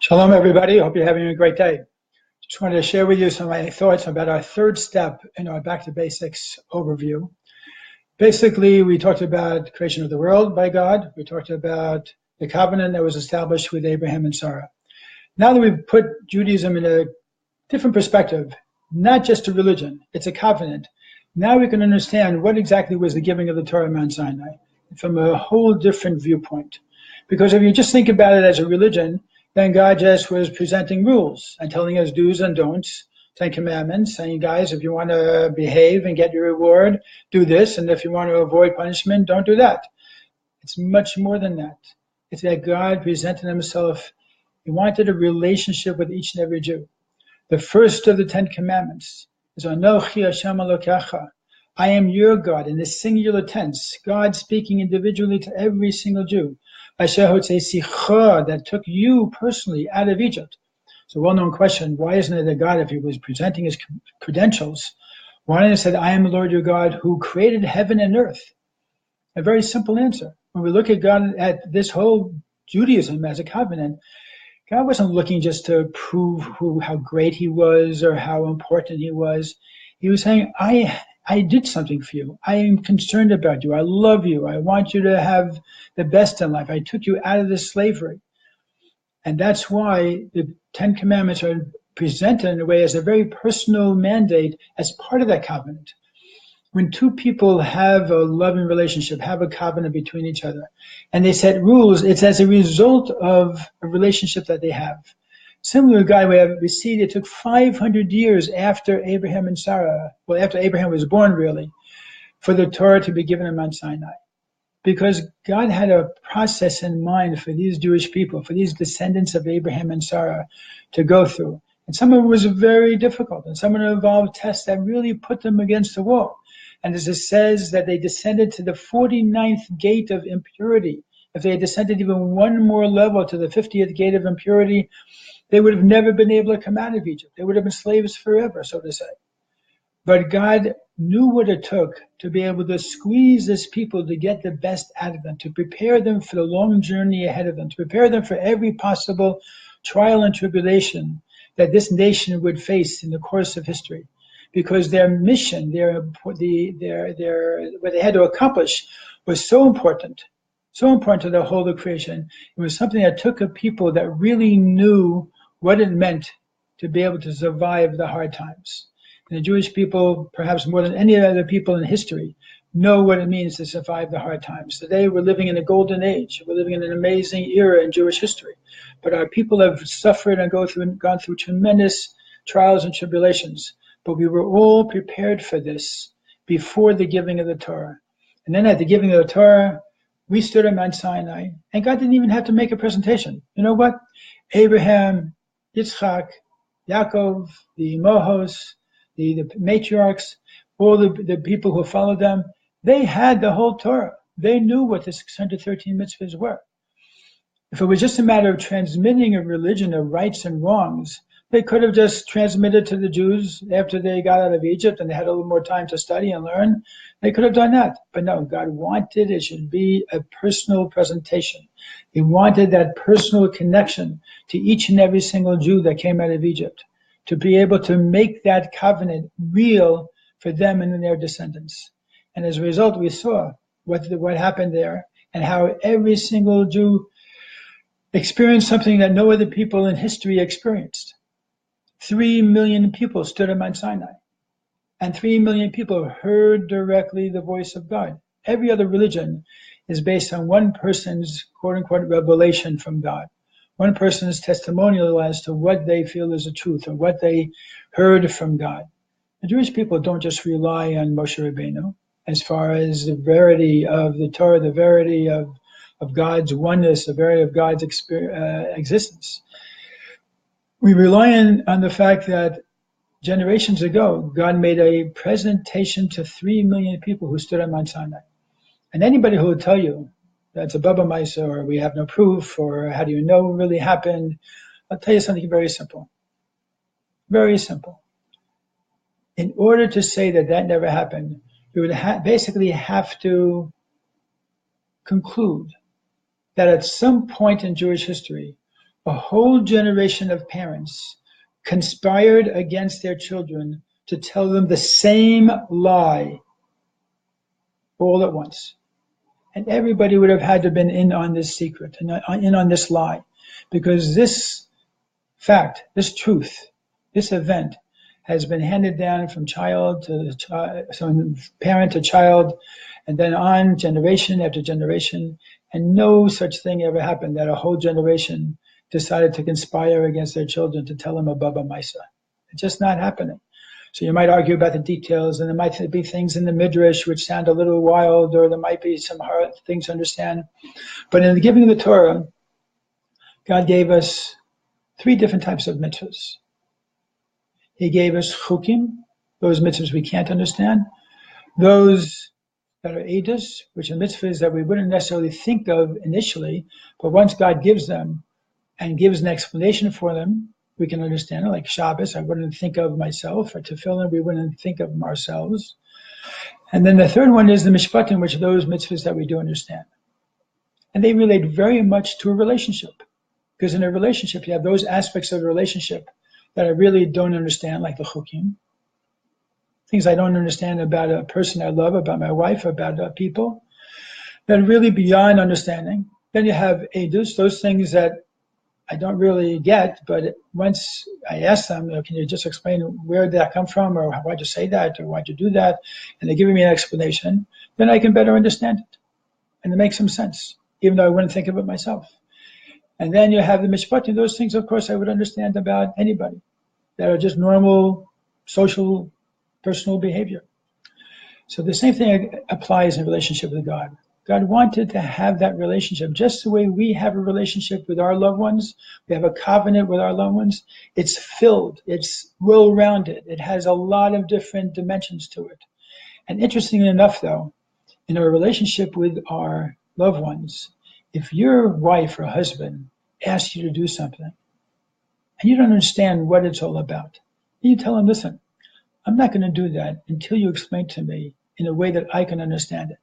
Shalom, everybody. Hope you're having a great day. Just wanted to share with you some of my thoughts about our third step in our Back to Basics overview. Basically, we talked about creation of the world by God. We talked about the covenant that was established with Abraham and Sarah. Now that we've put Judaism in a different perspective, not just a religion, it's a covenant. Now we can understand what exactly was the giving of the Torah on Mount Sinai from a whole different viewpoint. Because if you just think about it as a religion, then God just was presenting rules and telling us do's and don'ts, 10 commandments, saying, guys, if you want to behave and get your reward, do this. And if you want to avoid punishment, don't do that. It's much more than that. It's that God presented himself. He wanted a relationship with each and every Jew. The first of the 10 commandments is Anochi Hashem Elokecha. I am your God, in the singular tense, God speaking individually to every single Jew. That took you personally out of Egypt. It's a well-known question. Why isn't it a God, if he was presenting his credentials, why didn't he say, I am the Lord your God who created heaven and earth? A very simple answer. When we look at God, at this whole Judaism as a covenant, God wasn't looking just to prove how great he was or how important he was. He was saying, I did something for you. I am concerned about you. I love you. I want you to have the best in life. I took you out of this slavery. And that's why the 10 Commandments are presented in a way as a very personal mandate as part of that covenant. When two people have a loving relationship, have a covenant between each other, and they set rules, it's as a result of a relationship that they have. Similar to God, we see it took 500 years after Abraham and Sarah, well, after Abraham was born, really, for the Torah to be given on Mount Sinai. Because God had a process in mind for these Jewish people, for these descendants of Abraham and Sarah to go through. And some of it was very difficult, and some of it involved tests that really put them against the wall. And as it says that they descended to the 49th gate of impurity. If they had descended even one more level to the 50th gate of impurity, they would have never been able to come out of Egypt. They would have been slaves forever, so to say. But God knew what it took to be able to squeeze this people to get the best out of them, to prepare them for the long journey ahead of them, to prepare them for every possible trial and tribulation that this nation would face in the course of history. Because their mission, what they had to accomplish was so important to the whole of creation. It was something that took a people that really knew what it meant to be able to survive the hard times. And the Jewish people, perhaps more than any other people in history, know what it means to survive the hard times. Today we're living in a golden age. We're living in an amazing era in Jewish history. But our people have suffered and gone through tremendous trials and tribulations. But we were all prepared for this before the giving of the Torah. And then at the giving of the Torah, we stood on Mount Sinai, and God didn't even have to make a presentation. You know what? Abraham, Yitzchak, Yaakov, the Mohos, the matriarchs, all the people who followed them, they had the whole Torah. They knew what the 613 mitzvahs were. If it was just a matter of transmitting a religion of rights and wrongs, they could have just transmitted to the Jews after they got out of Egypt and they had a little more time to study and learn. They could have done that. But no, God wanted it should be a personal presentation. He wanted that personal connection to each and every single Jew that came out of Egypt, to be able to make that covenant real for them and their descendants. And as a result, we saw what happened there and how every single Jew experienced something that no other people in history experienced. 3 million people stood on Mount Sinai, and 3 million people heard directly the voice of God. Every other religion is based on one person's quote-unquote revelation from God, one person's testimonial as to what they feel is the truth or what they heard from God. The Jewish people don't just rely on Moshe Rabbeinu as far as the verity of the Torah, the verity of God's oneness, the verity of God's existence. We rely on the fact that generations ago, God made a presentation to 3 million people who stood on Mount Sinai. And anybody who will tell you that's a Baba Maisa or we have no proof or how do you know it really happened, I'll tell you something very simple. Very simple. In order to say that never happened, you would basically have to conclude that at some point in Jewish history, A whole generation of parents conspired against their children to tell them the same lie all at once. And everybody would have had to have been in on this secret and in on this lie, because this fact, this truth, this event has been handed down from child to from parent to child, and then on generation after generation, and no such thing ever happened that a whole generation decided to conspire against their children to tell them a Baba Misa. It's just not happening. So you might argue about the details, and there might be things in the Midrash which sound a little wild, or there might be some hard things to understand. But in the giving of the Torah, God gave us 3 different types of mitzvahs. He gave us chukim, those mitzvahs we can't understand, those that are edus, which are mitzvahs that we wouldn't necessarily think of initially, but once God gives them and gives an explanation for them, we can understand it. Like Shabbos, I wouldn't think of myself, or Tefillin, we wouldn't think of ourselves. And then the third one is the mishpatim, which are those mitzvahs that we do understand. And they relate very much to a relationship, because in a relationship, you have those aspects of the relationship that I really don't understand, like the chukim. Things I don't understand about a person I love, about my wife, about people, that are really beyond understanding. Then you have edus, those things that I don't really get, but once I ask them, can you just explain where did that come from, or why'd you say that, or why'd you do that, and they're giving me an explanation, then I can better understand it. And it makes some sense, even though I wouldn't think of it myself. And then you have the mishpatim, those things, of course, I would understand about anybody, that are just normal social, personal behavior. So the same thing applies in relationship with God. God wanted to have that relationship just the way we have a relationship with our loved ones. We have a covenant with our loved ones. It's filled, it's well-rounded. It has a lot of different dimensions to it. And interestingly enough, though, in our relationship with our loved ones, if your wife or husband asks you to do something and you don't understand what it's all about, you tell them, listen, I'm not going to do that until you explain to me in a way that I can understand it.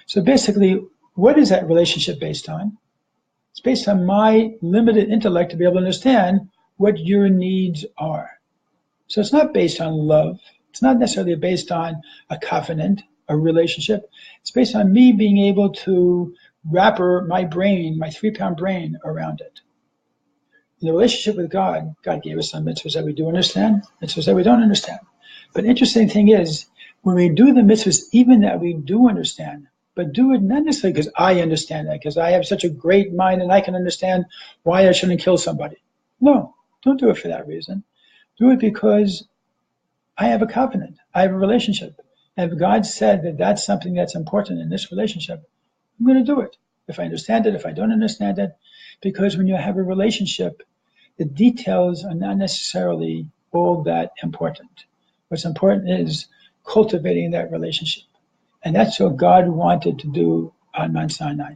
So basically, what is that relationship based on? It's based on my limited intellect to be able to understand what your needs are. So it's not based on love. It's not necessarily based on a covenant, a relationship. It's based on me being able to wrap my brain, my 3-pound brain around it. In the relationship with God, God gave us some mitzvahs that we do understand, mitzvahs that we don't understand. But the interesting thing is, when we do the mitzvahs, even that we do understand, but do it not necessarily because I understand that, because I have such a great mind and I can understand why I shouldn't kill somebody. No, don't do it for that reason. Do it because I have a covenant. I have a relationship. And if God said that that's something that's important in this relationship, I'm going to do it. If I understand it, if I don't understand it, because when you have a relationship, the details are not necessarily all that important. What's important is cultivating that relationship. And that's what God wanted to do on Mount Sinai,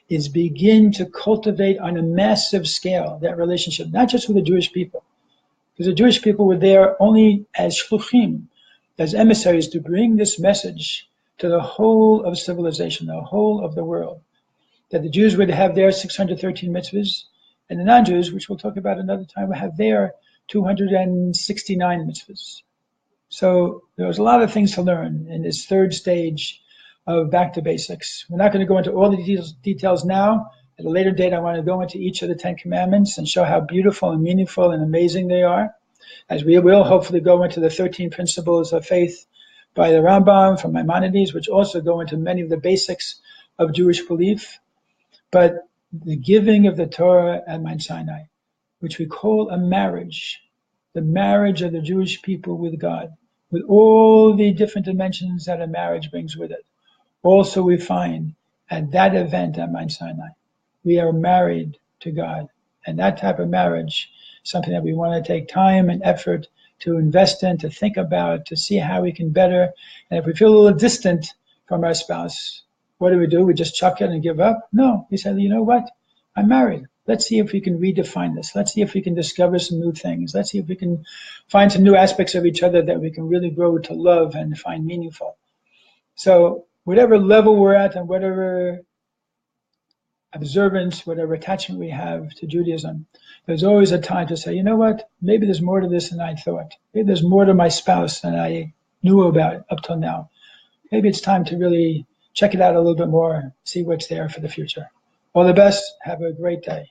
is begin to cultivate on a massive scale that relationship, not just with the Jewish people, because the Jewish people were there only as shluchim, as emissaries to bring this message to the whole of civilization, the whole of the world, that the Jews would have their 613 mitzvahs, and the non-Jews, which we'll talk about another time, will have their 269 mitzvahs. So there was a lot of things to learn in this third stage of Back to Basics. We're not going to go into all the details now. At a later date, I want to go into each of the 10 commandments and show how beautiful and meaningful and amazing they are, as we will hopefully go into the 13 principles of faith by the Rambam from Maimonides, which also go into many of the basics of Jewish belief. But the giving of the Torah at Mount Sinai, which we call a marriage, the marriage of the Jewish people with God, with all the different dimensions that a marriage brings with it. Also, we find at that event at Mount Sinai, we are married to God. And that type of marriage is something that we want to take time and effort to invest in, to think about, to see how we can better. And if we feel a little distant from our spouse, what do? We just chuck it and give up? No, we say, you know what? I'm married. Let's see if we can redefine this. Let's see if we can discover some new things. Let's see if we can find some new aspects of each other that we can really grow to love and find meaningful. So whatever level we're at and whatever observance, whatever attachment we have to Judaism, there's always a time to say, you know what, maybe there's more to this than I thought. Maybe there's more to my spouse than I knew about up till now. Maybe it's time to really check it out a little bit more, see what's there for the future. All the best. Have a great day.